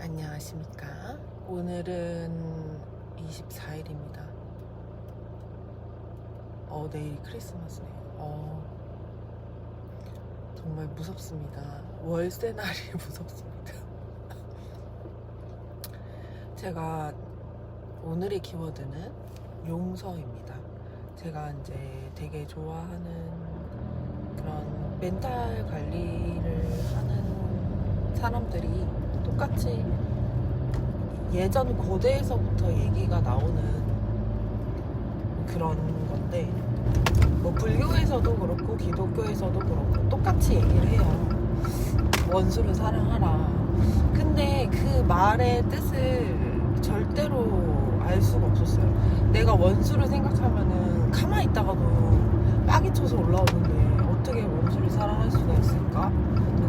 안녕하십니까. 오늘은 24일입니다. 내일이 크리스마스네요. 정말 무섭습니다. 월세 날이 무섭습니다. 제가 오늘의 키워드는 용서입니다. 제가 이제 되게 좋아하는 그런 멘탈 관리를 하는 사람들이 똑같이 예전 고대에서부터 얘기가 나오는 그런 건데, 뭐 불교에서도 그렇고 기독교에서도 그렇고 똑같이 얘기를 해요. 원수를 사랑하라. 근데 그 말의 뜻을 절대로 알 수가 없었어요. 내가 원수를 생각하면은 가만히 있다가도 빡이 쳐서 올라오는데 어떻게 원수를 사랑할 수가 있을까?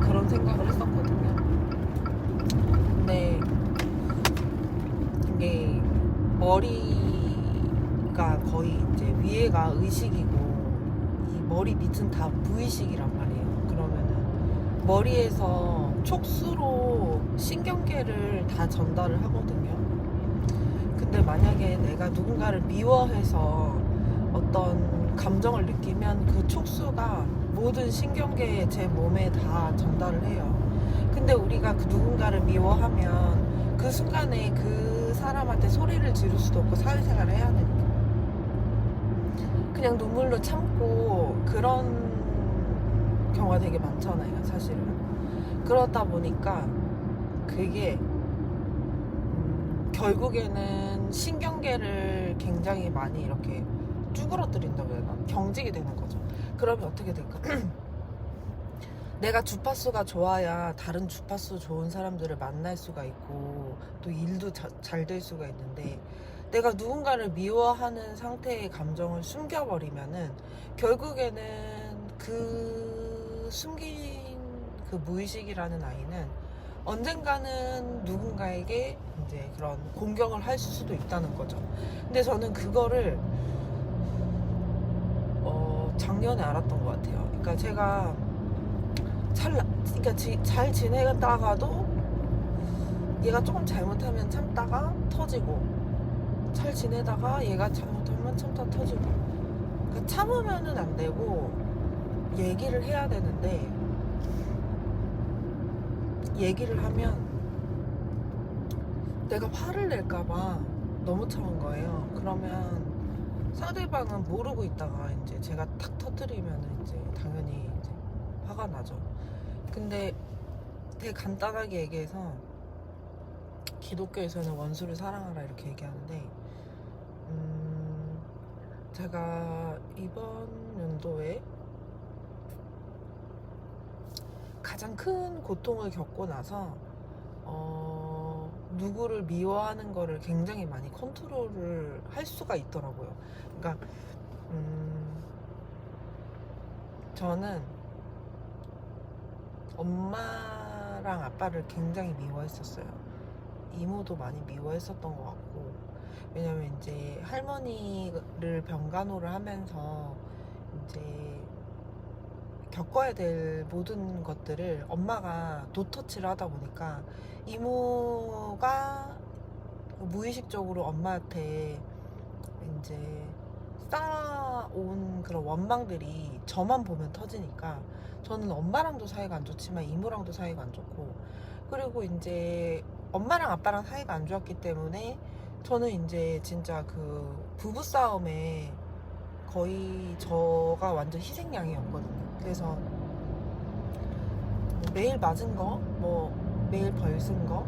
그런 생각을 했었거든요. 근데 이게 머리가 거의 이제 위에가 의식이고 이 머리 밑은 다 무의식이란 말이에요. 그러면은 머리에서 촉수로 신경계를 다 전달을 하거든요. 근데 만약에 내가 누군가를 미워해서 어떤 감정을 느끼면 그 촉수가 모든 신경계에 제 몸에 다 전달을 해요. 근데 우리가 그 누군가를 미워하면 그 순간에 그 사람한테 소리를 지를 수도 없고 사회생활을 해야 되니까 그냥 눈물로 참고 그런 경우가 되게 많잖아요, 사실은. 그러다 보니까 그게 결국에는 신경계를 굉장히 많이 이렇게 쭈그러뜨린다고 해야 되나? 경직이 되는 거죠. 그러면 어떻게 될까? 내가 주파수가 좋아야 다른 주파수 좋은 사람들을 만날 수가 있고 또 일도 잘 될 수가 있는데, 내가 누군가를 미워하는 상태의 감정을 숨겨버리면은 결국에는 그 숨긴 그 무의식이라는 아이는 언젠가는 누군가에게 이제 그런 공격을 할 수도 있다는 거죠. 근데 저는 그거를 작년에 알았던 것 같아요. 그러니까 제가 잘 지내다가도 얘가 조금 잘못하면 참다가 터지고, 잘 지내다가 얘가 잘못하면 참다 터지고. 그러니까 참으면은 안 되고 얘기를 해야 되는데, 얘기를 하면 내가 화를 낼까봐 너무 참은 거예요. 그러면 상대방은 모르고 있다가 이제 제가 탁 터뜨리면 이제 당연히 이제 화가 나죠. 근데 되게 간단하게 얘기해서 기독교에서는 원수를 사랑하라 이렇게 얘기하는데, 제가 이번 연도에 가장 큰 고통을 겪고 나서 누구를 미워하는 거를 굉장히 많이 컨트롤을 할 수가 있더라고요. 그러니까 저는 엄마랑 아빠를 굉장히 미워했었어요. 이모도 많이 미워했었던 것 같고, 왜냐면 이제 할머니를 병간호를 하면서 이제 겪어야 될 모든 것들을 엄마가 노터치를 하다 보니까 이모가 무의식적으로 엄마한테 이제 쌓아온 그런 원망들이 저만 보면 터지니까, 저는 엄마랑도 사이가 안 좋지만 이모랑도 사이가 안 좋고, 그리고 이제 엄마랑 아빠랑 사이가 안 좋았기 때문에 저는 이제 진짜 그 부부싸움에 거의 저가 완전 희생양이었거든요. 그래서 매일 맞은 거, 뭐 매일 벌 쓴 거,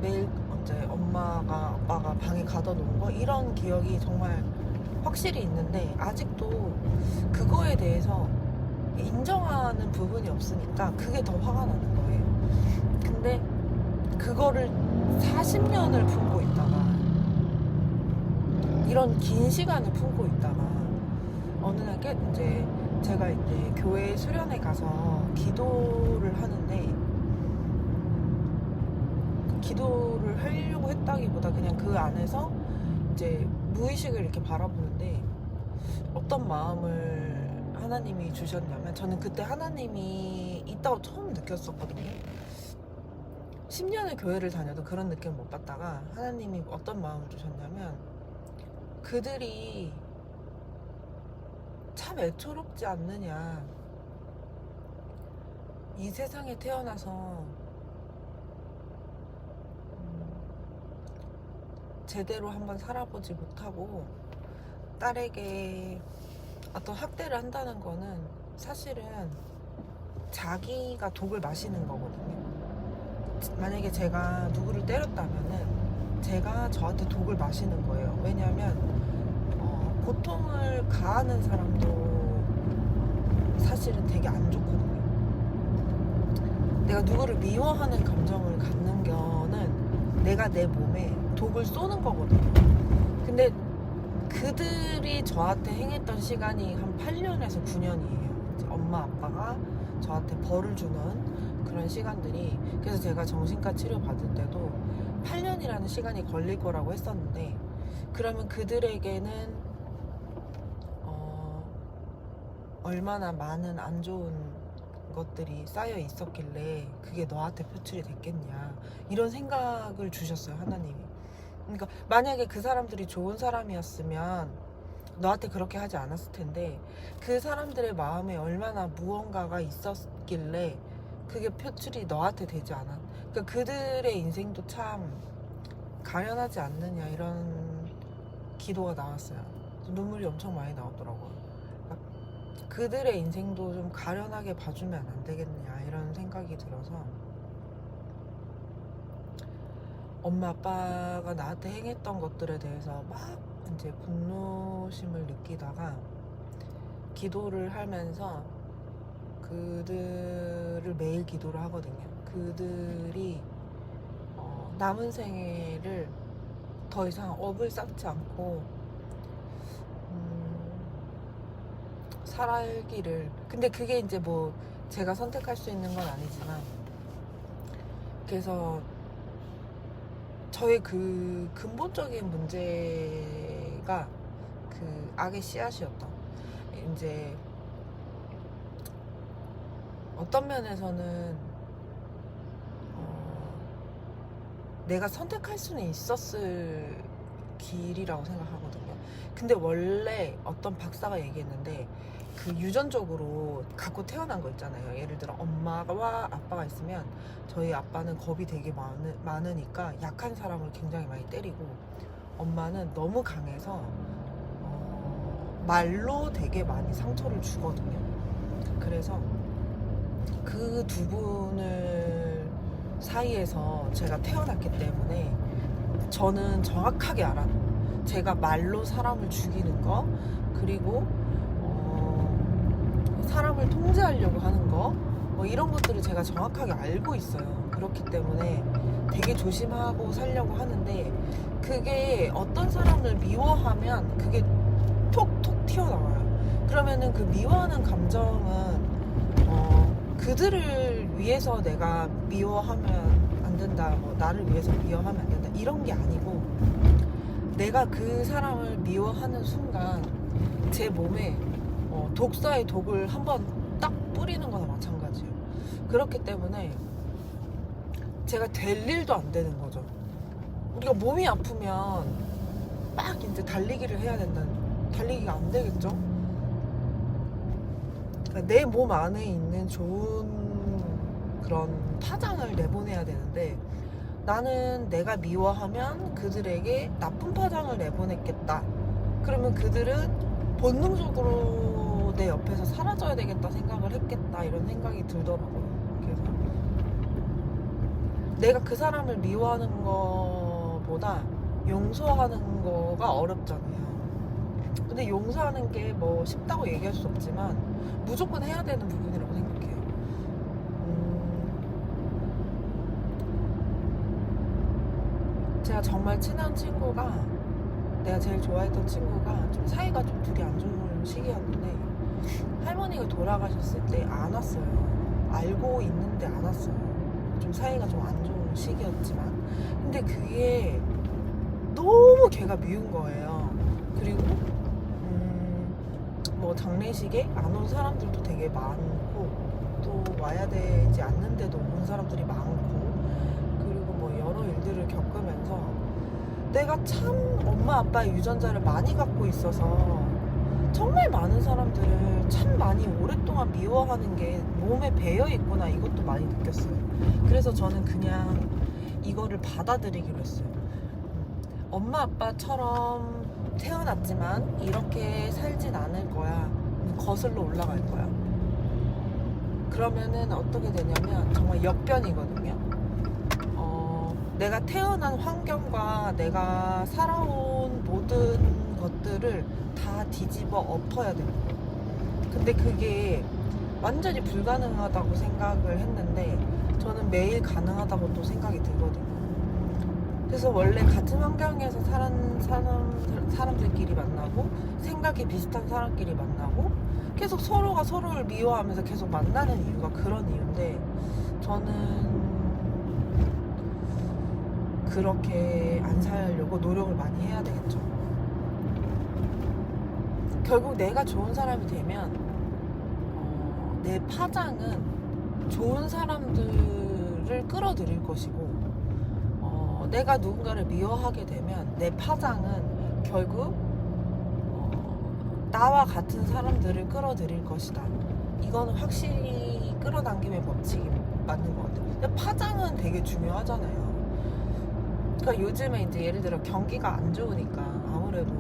매일 이제 엄마가 아빠가 방에 가둬놓은 거, 이런 기억이 정말 확실히 있는데, 아직도 그거에 대해서 인정하는 부분이 없으니까 그게 더 화가 나는 거예요. 근데 그거를 40년을 품고 있다가, 이런 긴 시간을 품고 있다가 어느 날 이제 제가 이제 교회 수련회 가서 기도를 하는데, 기도를 하려고 했다기보다 그냥 그 안에서 이제 무의식을 이렇게 바라보는데, 어떤 마음을 하나님이 주셨냐면, 저는 그때 하나님이 있다고 처음 느꼈었거든요. 10년을 교회를 다녀도 그런 느낌 못 받다가 하나님이 어떤 마음을 주셨냐면, 그들이 참 애처롭지 않느냐, 이 세상에 태어나서 제대로 한번 살아보지 못하고 딸에게 어떤 학대를 한다는 거는 사실은 자기가 독을 마시는 거거든요. 만약에 제가 누구를 때렸다면은 제가 저한테 독을 마시는 거예요. 왜냐하면 고통을 가하는 사람도 사실은 되게 안 좋거든요. 내가 누구를 미워하는 감정을 갖는 거는 내가 내 몸에 독을 쏘는 거거든요. 근데 그들이 저한테 행했던 시간이 한 8년에서 9년이에요. 엄마 아빠가 저한테 벌을 주는 그런 시간들이. 그래서 제가 정신과 치료 받을 때도 8년이라는 시간이 걸릴 거라고 했었는데, 그러면 그들에게는 얼마나 많은 안 좋은 것들이 쌓여 있었길래 그게 너한테 표출이 됐겠냐, 이런 생각을 주셨어요, 하나님이. 그러니까 만약에 그 사람들이 좋은 사람이었으면 너한테 그렇게 하지 않았을 텐데, 그 사람들의 마음에 얼마나 무언가가 있었길래 그게 표출이 너한테 되지 않았. 그러니까 그들의 인생도 참 가련하지 않느냐, 이런 기도가 나왔어요. 눈물이 엄청 많이 나오더라고요. 그러니까 그들의 인생도 좀 가련하게 봐주면 안 되겠냐, 이런 생각이 들어서 엄마 아빠가 나한테 행했던 것들에 대해서 막 이제 분노심을 느끼다가 기도를 하면서 그들을 매일 기도를 하거든요. 그들이 남은 생애를 더 이상 업을 쌓지 않고 살기를. 근데 그게 이제 뭐 제가 선택할 수 있는 건 아니지만, 그래서 저의 그 근본적인 문제가 그 악의 씨앗이었던, 이제 어떤 면에서는 내가 선택할 수는 있었을 길이라고 생각하거든요. 근데 원래 어떤 박사가 얘기했는데, 그 유전적으로 갖고 태어난 거 있잖아요. 예를 들어 엄마와 아빠가 있으면 저희 아빠는 겁이 되게 많으니까 약한 사람을 굉장히 많이 때리고, 엄마는 너무 강해서 말로 되게 많이 상처를 주거든요. 그래서 그 두 분을 사이에서 제가 태어났기 때문에 저는 정확하게 알아요. 제가 말로 사람을 죽이는 거, 그리고 사람을 통제하려고 하는 거, 이런 것들을 제가 정확하게 알고 있어요. 그렇기 때문에 되게 조심하고 살려고 하는데, 그게 어떤 사람을 미워하면 그게 톡톡 튀어나와요. 그러면은 그 미워하는 감정은 그들을 위해서 내가 미워하면 안 된다, 뭐 나를 위해서 미워하면 안 된다, 이런 게 아니고, 내가 그 사람을 미워하는 순간 제 몸에 독사의 독을 한번 딱 뿌리는 거나 마찬가지예요. 그렇기 때문에 제가 될 일도 안 되는 거죠. 우리가 몸이 아프면 막 이제 달리기를 해야 된다는, 달리기가 안 되겠죠? 그러니까 내 몸 안에 있는 좋은 그런 파장을 내보내야 되는데, 나는 내가 미워하면 그들에게 나쁜 파장을 내보냈겠다. 그러면 그들은 본능적으로 내 옆에서 사라져야 되겠다 생각을 했겠다, 이런 생각이 들더라고요. 그래서 내가 그 사람을 미워하는 거보다 용서하는 거가 어렵잖아요. 근데 용서하는 게 뭐 쉽다고 얘기할 수 없지만 무조건 해야 되는 부분이라고 생각해요. 제가 정말 친한 친구가, 내가 제일 좋아했던 친구가 좀 사이가 좀 둘이 안 좋은 시기였는데, 할머니가 돌아가셨을 때 안 왔어요. 알고 있는데 안 왔어요. 좀 사이가 좀 안 좋은 시기였지만. 근데 그게 너무 걔가 미운 거예요. 그리고 뭐 장례식에 안 온 사람들도 되게 많고, 또 와야 되지 않는데도 온 사람들이 많고, 내가 참 엄마 아빠의 유전자를 많이 갖고 있어서 정말 많은 사람들을 참 많이 오랫동안 미워하는 게 몸에 배어 있구나, 이것도 많이 느꼈어요. 그래서 저는 그냥 이거를 받아들이기로 했어요. 엄마 아빠처럼 태어났지만 이렇게 살진 않을 거야. 거슬러 올라갈 거야. 그러면은 어떻게 되냐면 정말 역변이거든요. 내가 태어난 환경과 내가 살아온 모든 것들을 다 뒤집어 엎어야 되는 거예요. 근데 그게 완전히 불가능하다고 생각을 했는데 저는 매일 가능하다고 또 생각이 들거든요. 그래서 원래 같은 환경에서 사람들끼리 만나고 생각이 비슷한 사람끼리 만나고 계속 서로가 서로를 미워하면서 계속 만나는 이유가 그런 이유인데, 저는 그렇게 안 살려고 노력을 많이 해야 되겠죠. 결국 내가 좋은 사람이 되면 내 파장은 좋은 사람들을 끌어들일 것이고, 내가 누군가를 미워하게 되면 내 파장은 결국 나와 같은 사람들을 끌어들일 것이다. 이거는 확실히 끌어당김의 법칙이 맞는 것 같아요. 근데 파장은 되게 중요하잖아요. 그러니까 요즘에 이제 예를 들어 경기가 안 좋으니까 아무래도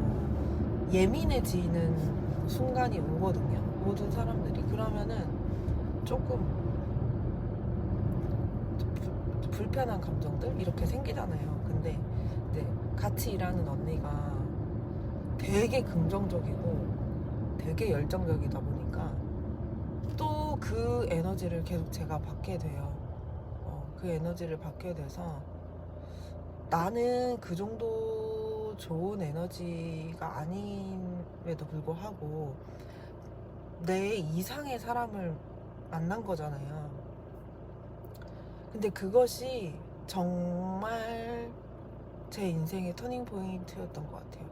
예민해지는 순간이 오거든요. 모든 사람들이. 그러면은 조금 불편한 감정들 이렇게 생기잖아요. 근데 이제 같이 일하는 언니가 되게 긍정적이고 되게 열정적이다 보니까 또 그 에너지를 계속 제가 받게 돼요. 그 에너지를 받게 돼서 나는 그 정도 좋은 에너지가 아님에도 불구하고 내 이상의 사람을 만난 거잖아요. 근데 그것이 정말 제 인생의 터닝 포인트였던 것 같아요.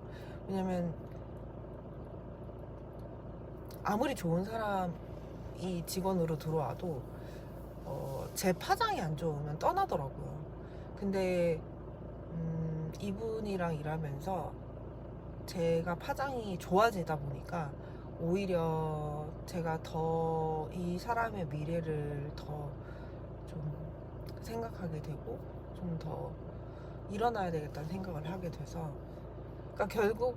왜냐면 아무리 좋은 사람이 직원으로 들어와도 제 파장이 안 좋으면 떠나더라고요. 근데 이분이랑 일하면서 제가 파장이 좋아지다 보니까 오히려 제가 더 이 사람의 미래를 더 좀 생각하게 되고 좀 더 일어나야 되겠다는 생각을 하게 돼서, 그러니까 결국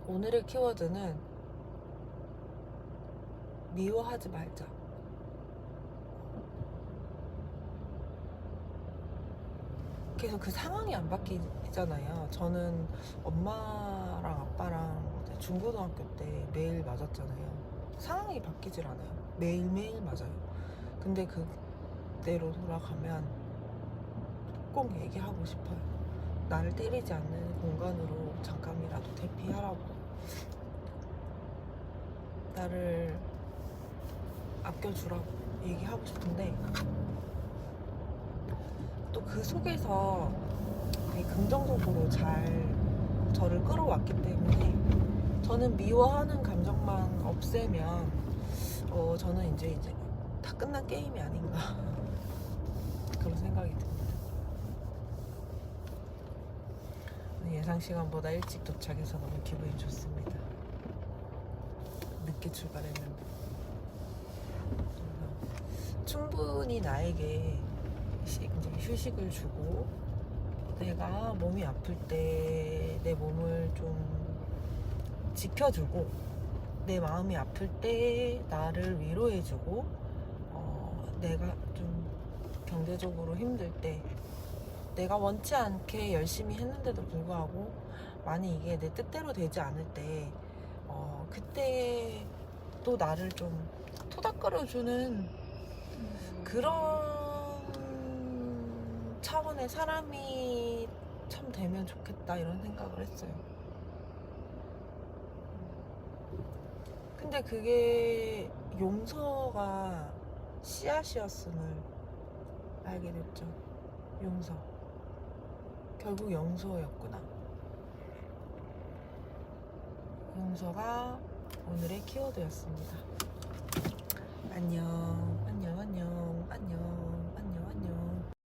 오늘의 키워드는 미워하지 말자. 계속 그 상황이 안 바뀌잖아요. 저는 엄마랑 아빠랑 중고등학교 때 매일 맞았잖아요. 상황이 바뀌질 않아요. 매일매일 맞아요. 근데 그때로 돌아가면 꼭 얘기하고 싶어요. 나를 때리지 않는 공간으로 잠깐이라도 대피하라고. 나를 아껴주라고 얘기하고 싶은데, 또 그 속에서 되게 긍정적으로 잘 저를 끌어왔기 때문에 저는 미워하는 감정만 없애면 저는 이제 다 끝난 게임이 아닌가 그런 생각이 듭니다. 예상 시간보다 일찍 도착해서 너무 기분이 좋습니다. 늦게 출발했는데 충분히 나에게 이제 휴식을 주고, 내가 몸이 아플 때 내 몸을 좀 지켜주고, 내 마음이 아플 때 나를 위로해주고, 내가 좀 경제적으로 힘들 때 내가 원치 않게 열심히 했는데도 불구하고 많이 이게 내 뜻대로 되지 않을 때 그때 또 나를 좀 토닥거려주는 그런 차원의 사람이 참 되면 좋겠다, 이런 생각을 했어요. 근데 그게 용서가 씨앗이었음을 알게 됐죠. 용서. 결국 용서였구나. 용서가 오늘의 키워드였습니다. 안녕.